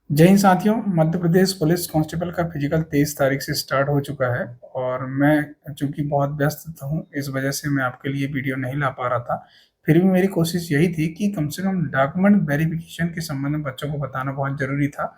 जय हिंद साथियों। Madhya Pradesh police constable का फिजिकल 23 तारीख से स्टार्ट हो चुका है और मैं चूंकि बहुत व्यस्त हूँ, इस वजह से मैं आपके लिए वीडियो नहीं ला पा रहा था। फिर भी मेरी कोशिश यही थी कि कम से कम डॉक्यूमेंट वेरिफिकेशन के संबंध में बच्चों को बताना बहुत ज़रूरी था।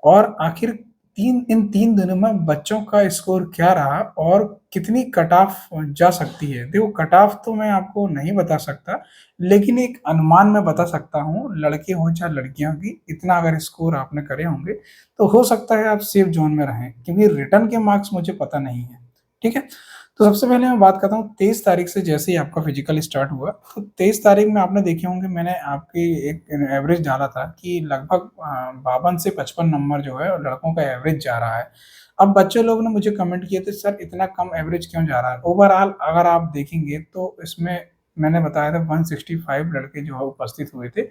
और आखिर इन 3 दिनों में बच्चों का स्कोर क्या रहा और कितनी कट ऑफ जा सकती है। देखो, कट ऑफ तो मैं आपको नहीं बता सकता, लेकिन एक अनुमान मैं बता सकता हूँ, लड़के हों चाहे लड़कियाँ की, इतना अगर स्कोर आपने करे होंगे, तो हो सकता है आप सेफ ज़ोन में रहें, क्योंकि रिटर्न के मार्क्स मुझे पता नहीं है। ठीक है? तो सबसे पहले मैं बात करता हूँ 23 तारीख से जैसे ही आपका फिजिकल स्टार्ट हुआ, तो 23 तारीख में आपने देखे होंगे मैंने आपकी एक एवरेज डाला था कि लगभग 52 से 55 नंबर जो है लड़कों का एवरेज जा रहा है। अब बच्चे लोग ने मुझे कमेंट किए थे, सर इतना कम एवरेज क्यों जा रहा है? ओवरऑल अगर आप देखेंगे तो इसमें मैंने बताया था 165 लड़के जो है उपस्थित हुए थे।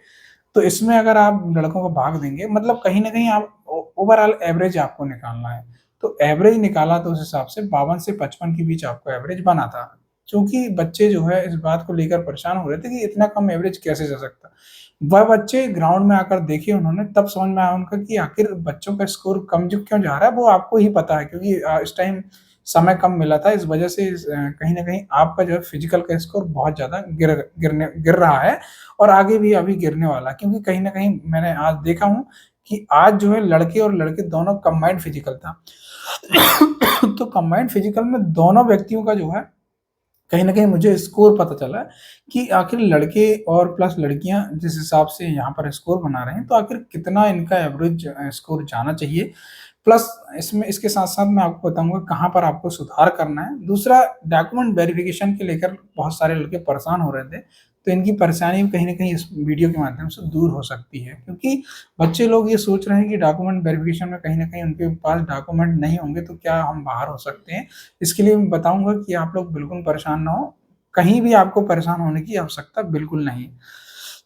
तो इसमें अगर आप लड़कों को भाग देंगे, मतलब कहीं न कहीं आप ओवरऑल एवरेज आपको निकालना है। तो एवरेज निकाला तो उस हिसाब से 52 से 55 के बीच आपको एवरेज बना था। चूँकि बच्चे जो है इस बात को लेकर परेशान हो रहे थे कि इतना कम एवरेज कैसे जा सकता है। वह बच्चे ग्राउंड में आकर देखे उन्होंने, तब समझ में आया उनका कि आखिर बच्चों का स्कोर कम जो क्यों जा रहा है, वो आपको ही पता है, क्योंकि इस टाइम समय कम मिला था। इस वजह से कहीं न कहीं आपका जो है फिजिकल का स्कोर बहुत ज़्यादा गिर रहा है और आगे भी अभी गिरने वाला है, क्योंकि कहीं न कहीं मैंने आज देखा हूँ कि आज जो है लड़के और लड़के दोनों कंबाइंड फिजिकल था। तो कंबाइंड फिजिकल में दोनों व्यक्तियों का जो है कहीं न कहीं मुझे स्कोर पता चला कि आखिर लड़के और प्लस लड़कियाँ जिस हिसाब से यहाँ पर स्कोर बना रहे हैं, तो आखिर कितना इनका एवरेज स्कोर जाना चाहिए। प्लस इसमें इसके साथ-साथ मैं आपको बताऊँगा कहाँ पर आपको सुधार करना है। दूसरा, डॉक्यूमेंट वेरिफ़िकेशन को लेकर बहुत सारे लड़के परेशान हो रहे थे, तो इनकी परेशानी कहीं न कहीं इस वीडियो के माध्यम से दूर हो सकती है, क्योंकि बच्चे लोग ये सोच रहे हैं कि डॉक्यूमेंट वेरिफ़िकेशन में कहीं न कहीं उनके पास डॉक्यूमेंट नहीं होंगे, तो क्या हम बाहर हो सकते हैं? इसके लिए मैं बताऊँगा कि आप लोग बिल्कुल परेशान ना हों, कहीं भी आपको परेशान होने की आवश्यकता बिल्कुल नहीं।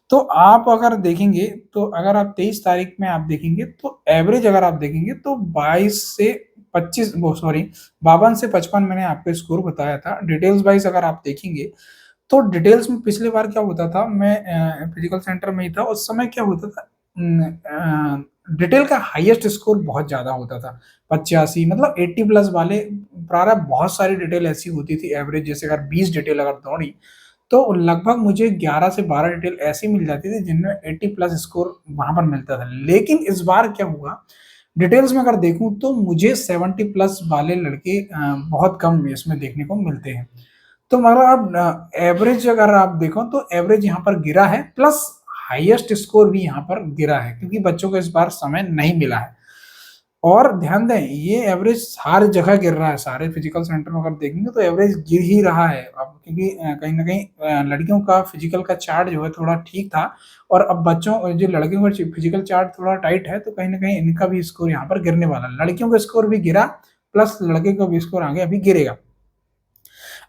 तो आप अगर देखेंगे, तो अगर आप 23 तारीख में आप देखेंगे, तो एवरेज अगर आप देखेंगे तो 22 से 25 वो सॉरी 52 से 55 मैंने आपको स्कोर बताया था। डिटेल्स वाइज़ अगर आप देखेंगे, तो डिटेल्स में पिछली बार क्या होता था, मैं फिजिकल सेंटर में ही था, उस समय क्या होता था, डिटेल का हाईएस्ट स्कोर बहुत ज़्यादा होता था, 85 मतलब 80 प्लस वाले प्रारः बहुत सारी डिटेल ऐसी होती थी एवरेज, जैसे अगर 20 डिटेल अगर दौड़ी, तो लगभग मुझे 11 से 12 डिटेल ऐसी मिल जाती थी जिनमें 80 प्लस स्कोर वहाँ पर मिलता था। लेकिन इस बार क्या हुआ, डिटेल्स में अगर देखूँ तो मुझे 70 प्लस वाले लड़के बहुत कम इसमें देखने को मिलते हैं। तो मगर आप एवरेज अगर आप देखो तो एवरेज यहाँ पर गिरा है, प्लस हाईएस्ट स्कोर भी यहाँ पर गिरा है, क्योंकि बच्चों को इस बार समय नहीं मिला है। और ध्यान दें, ये एवरेज हर जगह गिर रहा है, सारे फिजिकल सेंटर में अगर देखेंगे तो एवरेज गिर ही रहा है। अब क्योंकि कहीं न कहीं लड़कियों का फिजिकल का चार्ट जो है थोड़ा ठीक था, और अब बच्चों जो लड़कियों का फिजिकल चार्ट थोड़ा टाइट है, तो कहीं न कहीं इनका भी स्कोर यहाँ पर गिरने वाला है। लड़कियों का स्कोर भी गिरा, प्लस लड़के का भी स्कोर आगे अभी गिरेगा।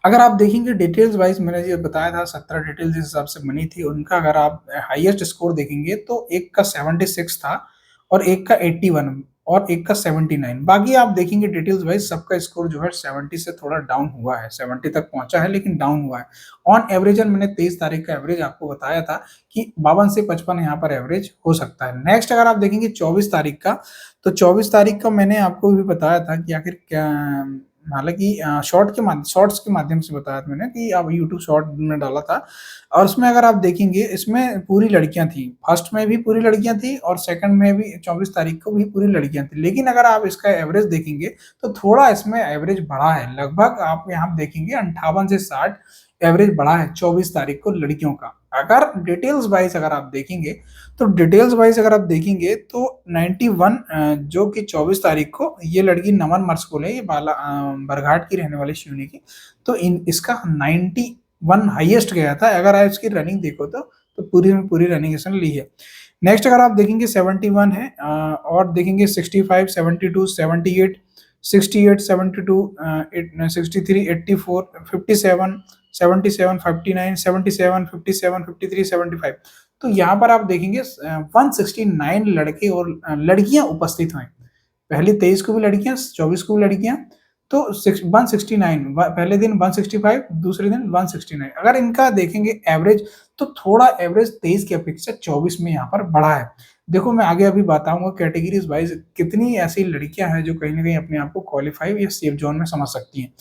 अगर आप देखेंगे डिटेल्स वाइज़, मैंने जो बताया था 17 डिटेल जिस हिसाब से बनी थी, उनका अगर आप हाईएस्ट स्कोर देखेंगे तो एक का 76 था और एक का 81 और एक का 79। बाकी आप देखेंगे डिटेल्स वाइज़ सबका स्कोर जो है 70 से थोड़ा डाउन हुआ है, 70 तक पहुँचा है लेकिन डाउन हुआ है। ऑन एवरेजन मैंने 23 तारीख का एवरेज आपको बताया था कि 52 से 55 यहाँ पर एवरेज हो सकता है। नेक्स्ट अगर आप देखेंगे 24 तारीख का, तो 24 तारीख का मैंने आपको भी बताया था कि आखिर क्या, हालाँकि शॉर्ट्स के माध्यम से बताया था मैंने कि अब यूट्यूब शॉर्ट में डाला था, और उसमें अगर आप देखेंगे इसमें पूरी लड़कियाँ थी। फर्स्ट में भी पूरी लड़कियाँ थी और सेकंड में भी 24 तारीख को भी पूरी लड़कियाँ थी। लेकिन अगर आप इसका एवरेज देखेंगे, तो थोड़ा इसमें एवरेज बढ़ा है। लगभग आप यहाँ देखेंगे 58 से 60 एवरेज बढ़ा है 24 तारीख को लड़कियों का। अगर डिटेल्स वाइज़ अगर आप देखेंगे, तो डिटेल्स वाइज़ अगर आप देखेंगे तो 91 जो कि 24 तारीख को ये लड़की नमन मर्सकुल है, ये बरघाट की रहने वाली शिवनी की। तो इन इसका 91 हाईएस्ट गया था। अगर आप इसकी रनिंग देखो तो पूरी में पूरी रनिंग इसने ली है। नेक्स्ट अगर आप देखेंगे 71 है, और देखेंगे 65, 72, 78, 68, 72, 63, 84, 57, 77, 59, 77, 57, 53, 75। तो यहाँ पर आप देखेंगे 169 लड़के और लड़कियां उपस्थित हुए। पहले 23 को भी लड़कियां, 24 को भी लड़कियां, तो 169 पहले दिन 165, दूसरे दिन 169। अगर इनका देखेंगे एवरेज, तो थोड़ा एवरेज 23 की अपेक्षा 24 में यहाँ पर बढ़ा है। देखो मैं आगे अभी बताऊंगा कैटेगरीज वाइज कितनी ऐसी लड़कियां हैं जो कहीं ना कहीं अपने आप को क्वालिफाई या सेफ जोन में समझ सकती हैं।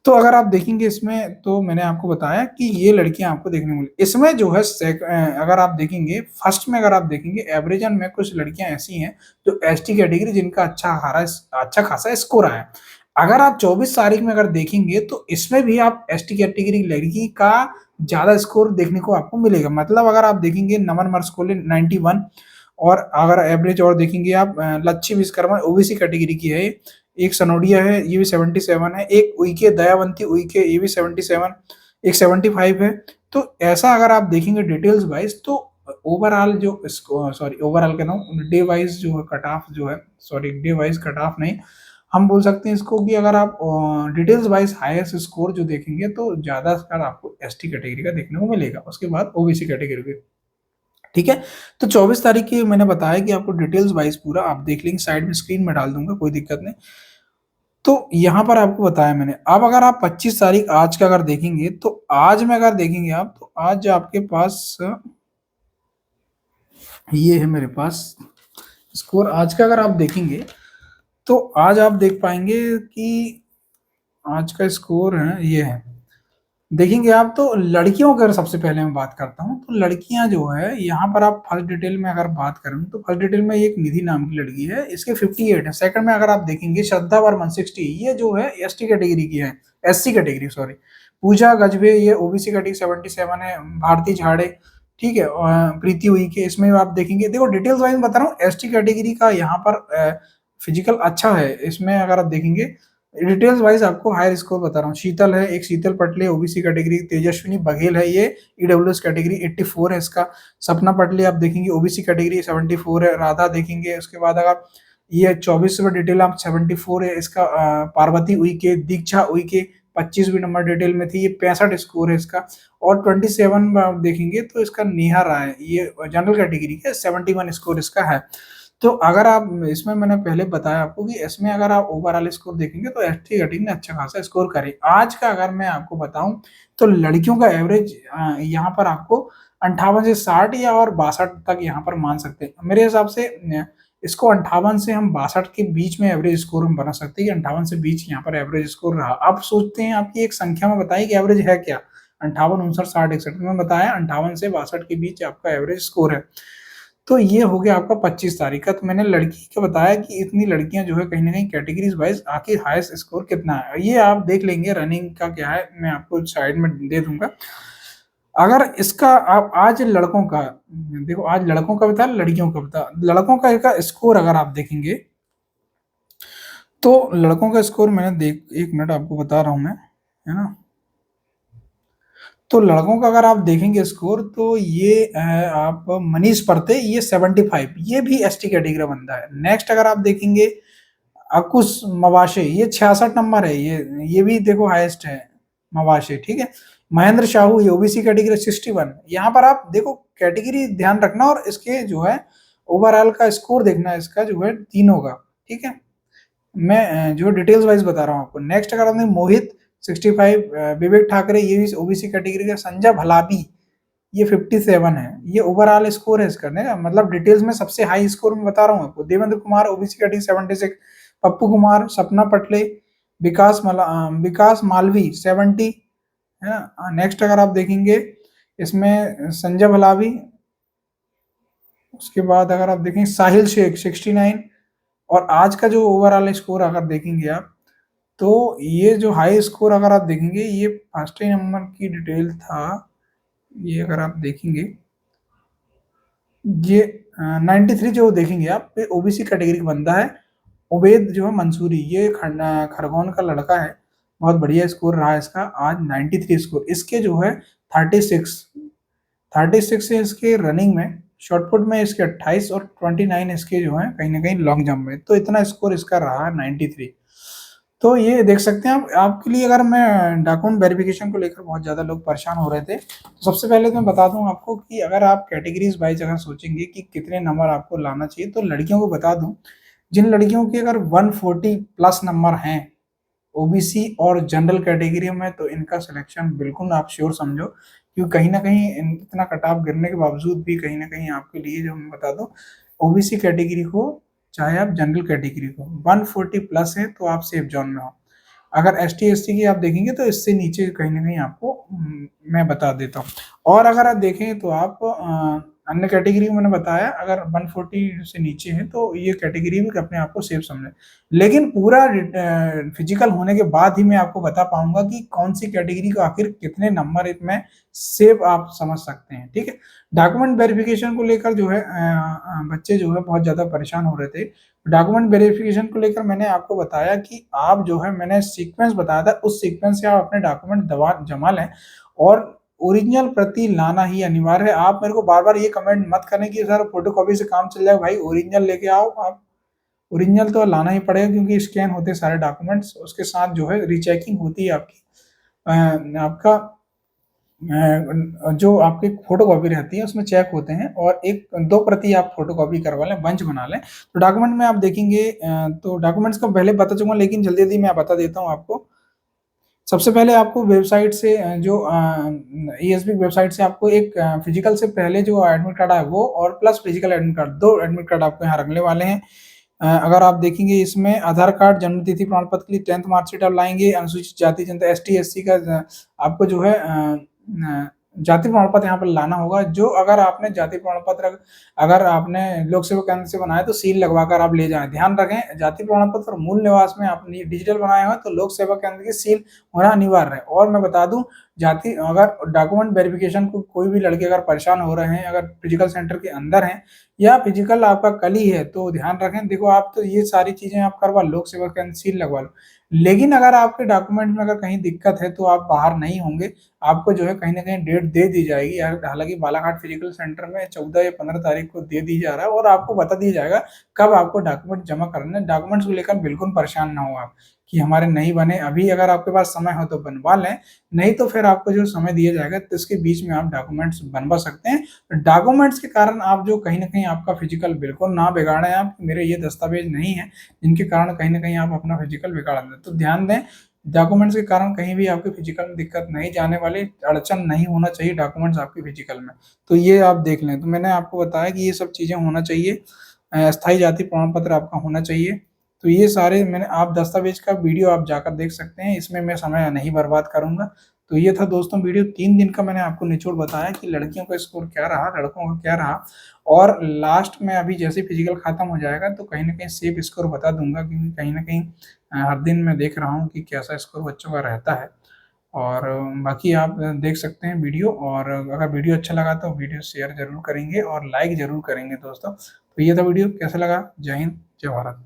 तो अगर आप देखेंगे इसमें, तो मैंने आपको बताया कि ये लड़कियां आपको देखने को मिली इसमें जो है अगर आप देखेंगे फर्स्ट में, अगर आप देखेंगे एवरेजन में कुछ लड़कियां ऐसी हैं जो एसटी कैटेगरी जिनका अच्छा खासा स्कोर आया। अगर आप 24 तारीख में अगर देखेंगे तो इसमें भी आप एसटी कैटेगरी लड़की का ज्यादा स्कोर देखने को आपको मिलेगा। मतलब अगर आप देखेंगे नमन मर्सकोले 91, और अगर एवरेज और देखेंगे आप लच्छी विश्वकर्मा ओबीसी कैटेगरी की है, एक सनोडिया है ये भी 77 है, एक उइके दयावंती उइके ये भी 77, एक 75 है। तो ऐसा अगर आप देखेंगे डिटेल्स वाइज तो ओवरऑल जो सॉरी ओवरऑल कह रहा हूँ, डे वाइज जो है कट ऑफ जो है, sorry day wise cut off नहीं, हम बोल सकते हैं इसको कि अगर आप डिटेल्स वाइज हाईएस्ट स्कोर जो देखेंगे तो ज्यादा स्कोर आपको एसटी कैटेगरी का देखने को मिलेगा, उसके बाद ओबीसी कैटेगरी के। ठीक है, तो 24 तारीख की मैंने बताया कि आपको डिटेल्स वाइज पूरा आप देख लेंगे, साइड में स्क्रीन में डाल दूंगा, कोई दिक्कत नहीं। तो यहाँ पर आपको बताया मैंने। अब अगर आप 25 तारीख आज का अगर देखेंगे तो आज में अगर देखेंगे आप तो आज आपके पास ये है मेरे पास स्कोर आज का। अगर आप देखेंगे तो आज आप देख पाएंगे कि आज का स्कोर है ये है, देखेंगे आप तो लड़कियों की अगर सबसे पहले मैं बात करता हूँ तो लड़कियां जो है यहाँ पर आप फर्स्ट डिटेल में अगर बात करें तो फर्स्ट डिटेल में एक निधि नाम की लड़की है, इसके 58 है। सेकंड में अगर आप देखेंगे श्रद्धा वर्मन 60, ये जो है एसटी कैटेगरी की है, एससी कैटेगरी सॉरी। पूजा गजबे ये ओबीसी कैटेगरी 77 है। भारती झाड़े, ठीक है, प्रीति हुई के, इसमें आप देखेंगे, देखो डिटेल्स वाइज बता रहा हूँ, एसटी कैटेगरी का यहाँ पर फिजिकल अच्छा है। इसमें अगर आप देखेंगे डिटेल्स वाइज आपको हायर स्कोर बता रहा हूँ। शीतल है, एक शीतल पटले ओबीसी कैटेगरी। तेजस्विनी बघेल है, ये ईडब्ल्यूएस कैटेगरी 84 है इसका। सपना पटले आप देखेंगे ओबीसी कैटेगरी 74 है। राधा देखेंगे, उसके बाद अगर ये 24 में डिटेल आप 74 है इसका। पार्वती उइके, दीक्षा उइके 25वीं नंबर डिटेल में थी, ये 65 स्कोर है इसका। और 27 में आप देखेंगे तो इसका नेहा राय, ये जनरल कैटेगरी है, 71 स्कोर इसका है। तो अगर आप इसमें, मैंने पहले बताया आपको कि इसमें अगर आप ओवरऑल स्कोर देखेंगे तो एसटी कैटेगरी ने अच्छा खासा स्कोर करे। आज का अगर मैं आपको बताऊं तो लड़कियों का एवरेज यहाँ पर आपको 58 से 60 या और 62 तक यहाँ पर मान सकते हैं मेरे हिसाब से। इसको 58 से हम 62 के बीच में एवरेज स्कोर हम बना सकते हैं कि 58 से बीच यहाँ पर एवरेज स्कोर रहा। आप सोचते हैं आपकी एक संख्या में बताइए कि एवरेज है क्या, 58, 59, 60, 61 में बताया 58 से 62 के बीच आपका एवरेज स्कोर है। तो ये हो गया आपका 25 तारीख का। तो मैंने लड़की का बताया कि इतनी लड़कियां जो है कहीं ना कहीं कैटेगरीज वाइज आखिर हाईएस्ट स्कोर कितना है ये आप देख लेंगे। रनिंग का क्या है मैं आपको साइड में दे दूंगा। अगर इसका आप आज लड़कों का देखो, आज लड़कों का बता, लड़कियों का बता। लड़कों का स्कोर अगर आप देखेंगे तो लड़कों का स्कोर मैंने देख, एक मिनट आपको बता रहा हूं मैं, है ना। तो लड़कों का अगर आप देखेंगे स्कोर तो ये है आप मनीष परते, ये 75, ये भी एसटी कैटेगरी का बंदा है। नेक्स्ट अगर आप देखेंगे अकुश मवाशे, ये 66 नंबर है, ये भी देखो हाईएस्ट है मवाशे, ठीक है। महेंद्र शाहू, ये ओबीसी कैटेगरी 61। यहाँ पर आप देखो कैटेगरी ध्यान रखना और इसके जो है ओवरऑल का स्कोर देखना, इसका जो है तीनों का, ठीक है। मैं जो डिटेल्स वाइज बता रहा हूँ आपको। नेक्स्ट अगर आपने मोहित 65, विवेक ठाकरे ये भी ओबीसी कैटेगरी का। संजय भलाबी ये 57 है, ये ओवरऑल स्कोर है इसका ना, मतलब डिटेल्स में सबसे हाई स्कोर में बता रहा हूँ आपको। देवेंद्र कुमार ओबीसी कैटेगरी 76, पप्पू कुमार, सपना पटले, विकास मालवी 70, है ना। नेक्स्ट अगर आप देखेंगे इसमें संजय भलावी, उसके बाद अगर आप देखेंगे साहिल शेख 69। और आज का जो ओवरऑल स्कोर अगर देखेंगे आप तो ये जो हाई स्कोर अगर आप देखेंगे, ये फर्स्ट नंबर की डिटेल था, ये अगर आप देखेंगे ये 93 जो देखेंगे आप, ये ओबीसी कैटेगरी का बंदा है। उबैद जो है मंसूरी, ये खरगोन का लड़का है, बहुत बढ़िया स्कोर रहा है इसका आज 93 स्कोर। इसके जो है 36 है इसके रनिंग में। शॉर्टपुट में इसके 28 और 29 इसके जो है कहीं ना कहीं लॉन्ग जंप में। तो इतना स्कोर इसका रहा 93। तो ये देख सकते हैं आप। आपके लिए अगर मैं डॉक्यूमेंट वेरिफिकेशन को लेकर बहुत ज़्यादा लोग परेशान हो रहे थे, तो सबसे पहले तो मैं बता दूं आपको कि अगर आप कैटेगरीज वाइज अगर सोचेंगे कि कितने नंबर आपको लाना चाहिए, तो लड़कियों को बता दूं, जिन लड़कियों के अगर 140 प्लस नंबर हैं ओबीसी और जनरल कैटेगरी में, तो इनका सिलेक्शन बिल्कुल आप श्योर समझो, क्योंकि कहीं ना कहीं इतना कट ऑफ गिरने के बावजूद भी कहीं ना कहीं आपके लिए जो मैं बता दूं ओबीसी कैटेगरी को चाहे आप जनरल कैटेगरी को, 140 प्लस है तो आप सेफ जोन में हो। अगर एसटी एससी की आप देखेंगे तो इससे नीचे कहीं ना कहीं आपको मैं बता देता हूँ। और अगर आप देखें तो आप अन्य कैटेगरी मैंने बताया, अगर 140 से नीचे है तो ये कैटेगरी भी अपने आप को सेफ समझे। लेकिन पूरा फिजिकल होने के बाद ही मैं आपको बता पाऊंगा कि कौन सी कैटेगरी को आखिर कितने नंबर इसमें सेफ आप समझ सकते हैं। ठीक है, डॉक्यूमेंट वेरिफिकेशन को लेकर जो है बच्चे जो है बहुत ज़्यादा परेशान हो रहे थे। डॉक्यूमेंट वेरिफिकेशन को लेकर मैंने आपको बताया कि आप जो है, मैंने सीक्वेंस बताया था, उस सीक्वेंस से आप अपने डॉक्यूमेंट दबा जमा लें और ओरिजिनल प्रति लाना ही अनिवार्य है। आप मेरे को बार बार ये कमेंट मत करें कि सर फोटोकॉपी से काम चल जाए, भाई ओरिजिनल लेके आओ। आप ओरिजिनल तो लाना ही पड़ेगा क्योंकि स्कैन होते सारे डॉक्यूमेंट्स, उसके साथ जो है रीचेकिंग होती है आपकी आपका जो आपकी फोटोकॉपी रहती है उसमें चेक होते हैं, और एक दो प्रति आप फोटोकॉपी करवा लें, बंच बना लें। तो डॉक्यूमेंट में आप देखेंगे तो डॉक्यूमेंट्स का पहले बता चुका, लेकिन जल्दी जल्दी मैं बता देता हूँ आपको। सबसे पहले आपको वेबसाइट से जो ईएसबी वेबसाइट से आपको एक फिजिकल से पहले जो एडमिट कार्ड है वो, और प्लस फिजिकल एडमिट कार्ड, दो एडमिट कार्ड आपको यहाँ रखने वाले हैं। अगर आप देखेंगे इसमें आधार कार्ड, जन्म तिथि प्रमाण पत्र के लिए 10th मार्कशीट आप लाएंगे, अनुसूचित जाति जनता एसटी एससी का आपको जो है जाति प्रमाण पत्र यहाँ पर लाना होगा। जो अगर आपने जाति प्रमाण पत्र अगर आपने लोक सेवा केंद्र से बनाया तो सील लगवाकर आप ले जाएं। ध्यान रखें, जाति प्रमाण पत्र और मूल निवास में आपने डिजिटल बनाया हुआ तो लोक सेवा केंद्र की सील होना अनिवार्य है। और मैं बता दूं, जाति अगर डॉक्यूमेंट वेरिफिकेशन को कोई भी लड़के अगर परेशान हो रहे हैं, अगर फिजिकल सेंटर के अंदर हैं या फिजिकल आपका कल ही है, तो ध्यान रखें, देखो आप तो ये सारी चीजें आप करवा लो, लोक सेवा केंद्र सील लगवा लो, लेकिन अगर आपके डॉक्यूमेंट में अगर कहीं दिक्कत है तो आप बाहर नहीं होंगे, आपको जो है कहीं ना कहीं डेट दे दी जाएगी। हालांकि बालाघाट फिजिकल सेंटर में 14 या 15 तारीख को दे दी जा रहा है और आपको बता दिया जाएगा कब आपको डॉक्यूमेंट जमा करना है। डॉक्यूमेंट्स को लेकर बिल्कुल परेशान ना हो आप कि हमारे नहीं बने। अभी अगर आपके पास समय हो तो बनवा लें, नहीं तो फिर आपको जो समय दिया जाएगा तो इसके बीच में आप डॉक्यूमेंट्स बनवा सकते हैं। डॉक्यूमेंट्स के कारण आप जो कहीं ना कहीं आपका फिजिकल बिल्कुल ना बिगाड़ें आप, मेरे ये दस्तावेज नहीं है जिनके कारण कहीं ना कहीं आप अपना फिजिकल बिगाड़ दें। तो ध्यान दें, डॉक्यूमेंट्स के कारण कहीं भी आपके फिजिकल में दिक्कत नहीं जाने वाली, अड़चन नहीं होना चाहिए डॉक्यूमेंट्स आपके फिजिकल में। तो ये आप देख लें। तो मैंने आपको बताया कि ये सब चीज़ें होना चाहिए, अस्थायी जाति प्रमाण पत्र आपका होना चाहिए। तो ये सारे मैंने आप दस्तावेज का वीडियो आप जाकर देख सकते हैं, इसमें मैं समय नहीं बर्बाद करूंगा। तो ये था दोस्तों वीडियो, 3 दिन का मैंने आपको निचोड़ बताया कि लड़कियों का स्कोर क्या रहा, लड़कों का क्या रहा, और लास्ट में अभी जैसे फिजिकल खत्म हो जाएगा तो कहीं ना कहीं सेफ स्कोर बता दूंगा, क्योंकि कहीं ना कहीं हर दिन मैं देख रहा हूँ कि कैसा स्कोर बच्चों का रहता है। और बाकी आप देख सकते हैं वीडियो, और अगर वीडियो अच्छा लगा तो वीडियो शेयर जरूर करेंगे और लाइक जरूर करेंगे दोस्तों। तो ये था वीडियो, कैसा लगा? जय हिंद, जय भारत।